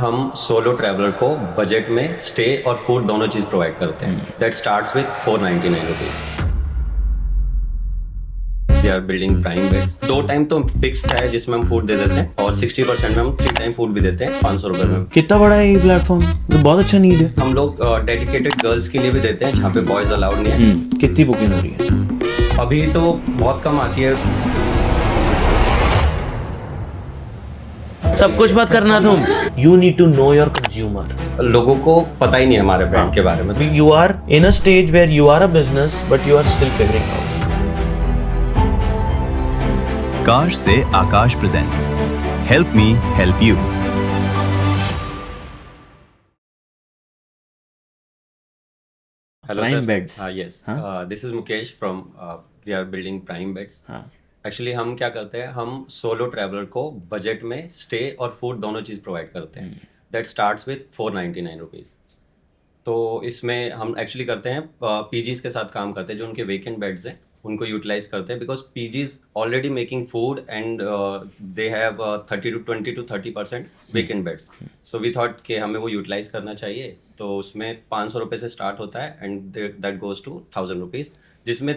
हम solo traveller को budget में स्टे और फूड दोनों चीज़ प्रोवाइड करते हैं। That starts with 499 rupees. They are building prime beds. 2 time तो फिक्स है जिसमें हम फूड दे देते हैं और 60% में हम 3 टाइम फूड भी देते हैं 500 रुपये में। कितना बड़ा है ये प्लेटफॉर्म? तो बहुत अच्छा नीड है। हम लोग डेडिकेटेड गर्ल्स के लिए भी देते हैं जहाँ पे बॉयज़ अलाउड नहीं है। कितनी बुकिंग हो रही है? अभी तो बहुत कम आती है। सब कुछ मत करना तुम। You need to know your consumer. लोगों को पता ही नहीं है हमारे ब्रांड के बारे में। You are in a stage where you are a business but you are still figuring out. काश से आकाश presents help me help you. Hello Prime sir. Beds. Yes. Huh? This is Mukesh from we are building Prime Beds. हाँ। Actually हम क्या करते हैं, हम solo traveller को बजट में स्टे और फूड दोनों चीज़ प्रोवाइड करते हैं। That starts with 499 rupees. तो इसमें हम एक्चुअली करते हैं पीजीज़ के साथ काम करते हैं जो उनके वेकेंट बेड्स हैं उनको यूटिलाइज करते हैं because PGs already making food and they have 20 to 30% vacant beds. So we thought कि हमें वो यूटिलाइज करना चाहिए। तो उसमें 500 रुपये से स्टार्ट होता है and that goes to 1000 rupees, जिसमें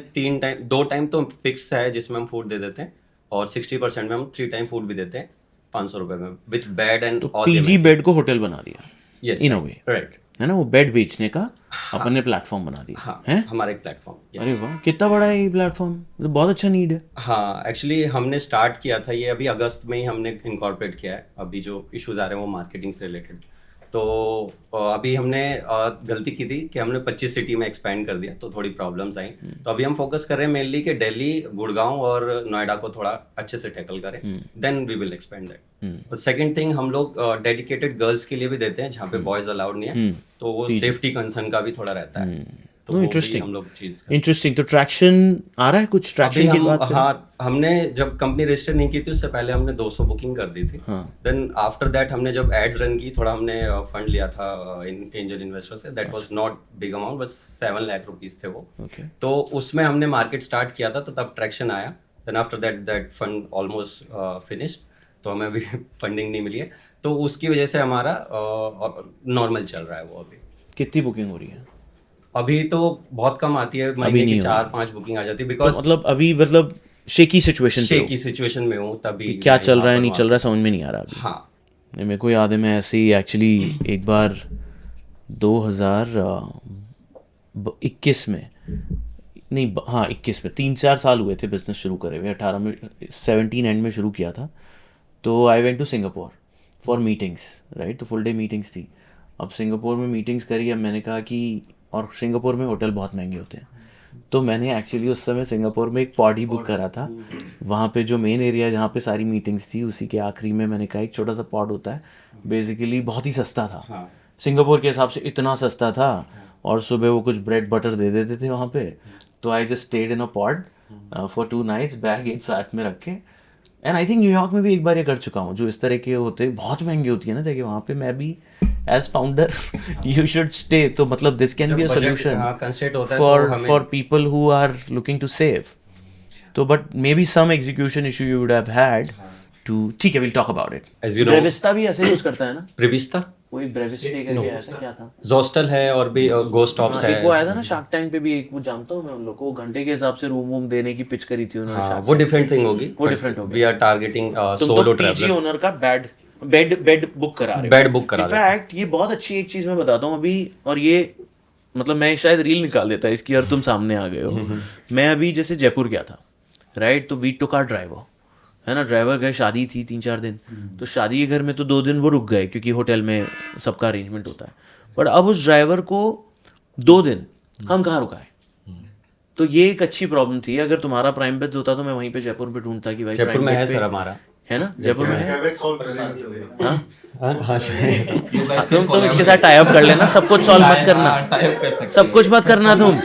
2 टाइम तो फिक्स है जिसमें हम फूड दे देते हैं और 60% में हम 3 टाइम फूड भी देते हैं 500 रुपये में विथ बेड एंड तो पीजी बेड को होटल बना दिया। Yes in a way right है ना, वो बेड बेचने का अपने प्लेटफॉर्म बना दिया। हाँ है हमारा एक प्लेटफॉर्म। अरे वाह, कितना बड़ा है ये प्लेटफॉर्म? तो बहुत अच्छा नीड है। हाँ एक्चुअली हमने स्टार्ट किया था ये अभी अगस्त में ही हमने इनकॉर्पोरेट किया है। अभी जो इश्यूज आ रहे हैं वो मार्केटिंग से रिलेटेड। तो अभी हमने गलती की थी कि हमने 25 सिटी में एक्सपैंड कर दिया तो थोड़ी प्रॉब्लम्स आई। तो अभी हम फोकस कर रहे हैं मेनली कि दिल्ली, गुड़गांव और नोएडा को थोड़ा अच्छे से टैकल करें, then we will expand that. और सेकंड थिंग, हम लोग डेडिकेटेड गर्ल्स के लिए भी देते हैं जहाँ पे बॉयज अलाउड नहीं है, तो वो सेफ्टी कंसर्न का भी थोड़ा रहता है। तो इंटरेस्टिंग, हम लोग चीज इंटरेस्टिंग। तो ट्रैक्शन आ रहा है? कुछ ट्रैक्शन की बात करें? हाँ हमने जब कंपनी रजिस्टर नहीं की थी उससे पहले हमने 200 बुकिंग कर दी थी। देन आफ्टर दैट हमने जब एड्स रन की, थोड़ा हमने फंड लिया था एंजल इन्वेस्टर से। That was not big amount, बस 7 लाख रुपीस थे वो। तो उसमें हमने मार्केट स्टार्ट किया था तो तब ट्रैक्शन आया। Then after that fund almost finished, तो हमें अभी फंडिंग नहीं मिली है, तो उसकी वजह से हमारा नॉर्मल चल रहा है वो। अभी कितनी बुकिंग हो रही है? अभी तो बहुत कम आती है, महीने की 4-5 बुकिंग आ जाती है बिकॉज मतलब शेकी सिचुएशन में हूँ तभी। क्या चल रहा है नहीं चल रहा है समझ में नहीं आ रहा अभी। हाँ मेरे को याद है, मैं ऐसे ही एक्चुअली एक बार 2021 में, नहीं हाँ 21 में, 3-4 साल हुए थे बिजनेस शुरू करे हुए। 18 में 17 एंड में शुरू किया था। तो I went to Singapore for meetings, right. तो फुल डे मीटिंग्स थी। अब सिंगापुर में मीटिंग्स करी। अब मैंने कहा कि, और सिंगापुर में होटल बहुत महंगे होते हैं, तो मैंने एक्चुअली उस समय सिंगापुर में एक पॉड ही बुक करा था। वहाँ पे जो मेन एरिया जहाँ पे सारी मीटिंग्स थी उसी के आखिरी में मैंने कहा एक छोटा सा पॉड होता है, बेसिकली बहुत ही सस्ता था। सिंगापुर के हिसाब से इतना सस्ता था, और सुबह वो कुछ ब्रेड बटर दे देते थे वहाँ पे। तो I just stayed in a pod for 2 nights, bag एक साथ में रख के। एंड आई थिंक न्यूयॉर्क में भी एक बार ये कर चुका हूँ। जो इस तरह के होते बहुत महंगी होती है ना जगह, वहाँ पे मैं भी as founder you should stay. तो मतलब this can be a solution for people who are looking to save. तो but may be some execution issue you would have had to. ठीक है, विल टॉक अबाउट इट। ब्रेविस्टा भी ऐसे use करता है ना? प्रिविस्ता कोई ब्रेविस्टे करके ऐसा क्या था? जोस्टल है और भी गोस्ट टॉप्स है। एक वो आया था ना शार्क टैंक पे भी, एक वो जानता हूँ मैं उन लोग को, घंटे के हिसाब से रूम वूम देने की पिच करी थी उन्होंने। हाँ, वो डिफरेंट थिंग होगी, वो डिफरेंट होगी। We are targeting solo travellers. Owner का बेड बुक करा रहे, बेड बुक करा रहे। इनफैक्ट ये बहुत अच्छी एक चीज मैं बताता हूँ अभी, और ये मतलब मैं शायद रील निकाल देता इसकी, और तुम सामने आ गए हो। मैं अभी जैसे जयपुर गया था, राइट। तो वी टुक आवर ड्राइवर, है ना। ड्राइवर गए, शादी थी 3-4 दिन, तो शादी के घर में तो 2 दिन वो रुक गए क्योंकि होटल में सबका अरेंजमेंट होता है। बट अब उस ड्राइवर को 2 दिन हम कहाँ रुकाए? तो ये एक अच्छी प्रॉब्लम थी। अगर तुम्हारा प्राइम बेड्स होता तो मैं वहीं पे जयपुर में ढूंढता कि भाई जयपुर में है सर हमारा, है ना, जयपुर में है। हाँ तुम इसके साथ टाई अप कर लेना, सब कुछ सॉल्व मत करना, सब कुछ मत करना तुम,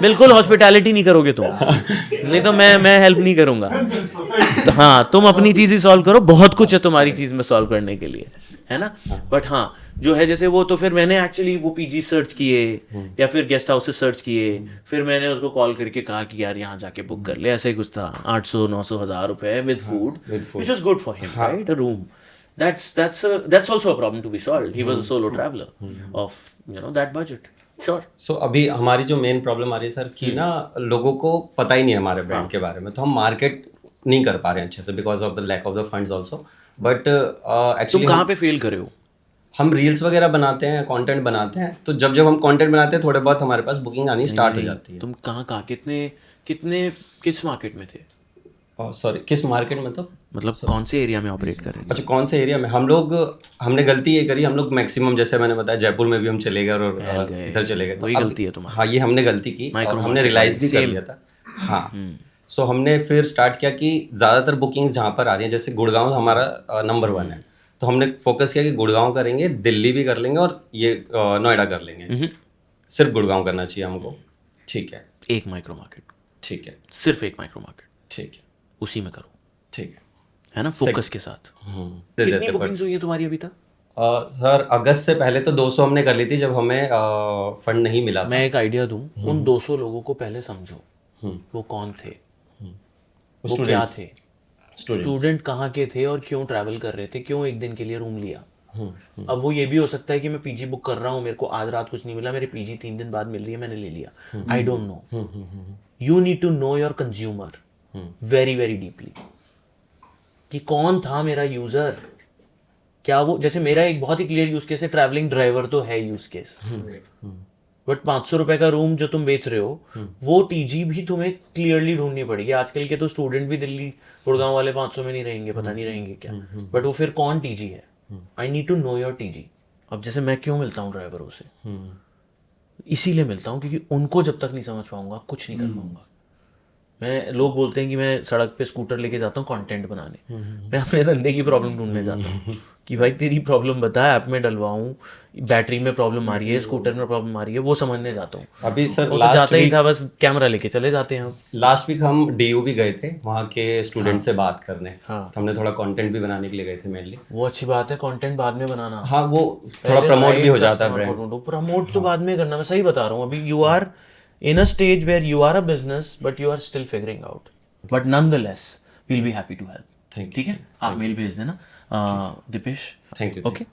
बिल्कुल हॉस्पिटैलिटी नहीं करोगे तुम, नहीं तो मैं हेल्प नहीं करूंगा। तो हाँ, तुम अपनी चीज़ ही सॉल्व करो, बहुत कुछ है तुम्हारी चीज़ में सॉल्व करने के लिए, है ना। बट हाँ जो है जैसे वो, तो फिर मैंने एक्चुअली वो पीजी सर्च किए या फिर गेस्ट हाउसेस सर्च किए। फिर मैंने उसको कॉल करके कहा कि यार यहाँ जाके बुक कर ले। ऐसे ही कुछ था, 800, 900, 1000 रुपए with food, which is good for him, right, a room. that's also a problem to be solved. He was a solo traveler of that budget. Sure. सो अभी हमारी जो मेन प्रॉब्लम आ रही है सर कि ना लोगों को पता ही नहीं है हमारे ब्रांड के बारे में, तो हम मार्केट नहीं कर पा रहे हैं अच्छे से because of the lack of the funds also. But तुम एक्चुअली कहाँ पे फेल करे हो? हम रील्स वगैरह बनाते हैं, कंटेंट बनाते हैं, तो जब हम कंटेंट बनाते हैं थोड़े बहुत हमारे पास बुकिंग आनी स्टार्ट हो जाती है. तुम कहाँ कितने किस मार्केट में थे? सॉरी, किस मार्केट में? तो मतलब कौन से एरिया में ऑपरेट कर रहे थे? अच्छा, कौन से एरिया में? हमने गलती ये करी, हम लोग मैक्सिमम जैसे मैंने बताया जयपुर में भी हम चले गए और इधर चले गए. वही गलती है तुम्हारी. हाँ, ये हमने गलती की और हमने रियलाइज भी कर लिया था. हाँ, सो हमने फिर स्टार्ट किया कि ज़्यादातर बुकिंग्स जहाँ पर आ रही हैं, जैसे गुड़गांव हमारा नंबर 1 है, तो हमने फोकस किया कि गुड़गांव करेंगे, दिल्ली भी कर लेंगे और ये नोएडा कर लेंगे. सिर्फ गुड़गांव करना चाहिए हमको. ठीक है, एक माइक्रो मार्केट. ठीक है, सिर्फ एक माइक्रो मार्केट. ठीक है, उसी में करो. ठीक है ना, फोकस के साथ. कितनी बुकिंग्स हुई है तुम्हारी अभी तक? सर अगस्त से पहले तो 200 हमने कर ली थी जब हमें फंड नहीं मिला. मैं एक आइडिया दूं, उन 200 लोगों को पहले समझो. वो कौन थे, वो क्या थे, स्टूडेंट कहाँ के थे और क्यों ट्रैवल कर रहे थे, क्यों एक दिन के लिए रूम लिया. अब वो ये भी हो सकता है कि मैं पीजी बुक कर रहा हूँ, मेरे को आज रात कुछ नहीं मिला, मेरी पीजी 3 दिन बाद मिल रही है, मैंने ले लिया. I don't know. You need to know your consumer very very deeply, कि कौन था मेरा यूजर. क्या वो, जैसे मेरा एक बहुत ही क्लियर यूज केस है, ट्रैवलिंग ड्राइवर तो है यूज केस, बट 500 रुपए का रूम जो तुम बेच रहे हो, वो टीजी भी तुम्हें क्लियरली ढूंढनी पड़ेगी. आजकल के तो स्टूडेंट भी दिल्ली गुड़गांव वाले 500 में नहीं रहेंगे, पता नहीं रहेंगे क्या, बट वो फिर कौन टीजी है. I need to know your TG. अब जैसे मैं क्यों मिलता हूँ ड्राइवरों से, इसीलिए मिलता हूँ क्योंकि उनको जब तक नहीं समझ पाऊंगा कुछ नहीं कर पाऊंगा. लोग बोलते हैं कि मैं सड़क पे स्कूटर लेके जाता हूँ कंटेंट बनाने, मैं अपने धंधे की प्रॉब्लम ढूंढने जाता हूँ कि भाई तेरी प्रॉब्लम बता, ऐप में डलवाऊँ, बैटरी में प्रॉब्लम आ रही है, स्कूटर में प्रॉब्लम आ रही है, वो समझने जाता हूँ. अभी सर वो तो जाता ही था, बस कैमरा लेके चले जाते हैं. लास्ट वीक हम डीयू भी गए थे वहाँ के स्टूडेंट से बात करने. तो हमने थोड़ा कंटेंट भी बनाने के लिए गए थे मेनली. वो अच्छी बात है, कंटेंट बाद में बनाना. हाँ, वो थोड़ा प्रमोट भी हो जाता है ब्रांड. प्रमोट तो बाद में करना, मैं सही बता रहा हूँ. अभी you are in a stage where you are a business but you are still figuring out, but nonetheless we'll be happy to help. Thank you. ठीक है, आप मेल भेज देना. Deepesh, thank you. ओके.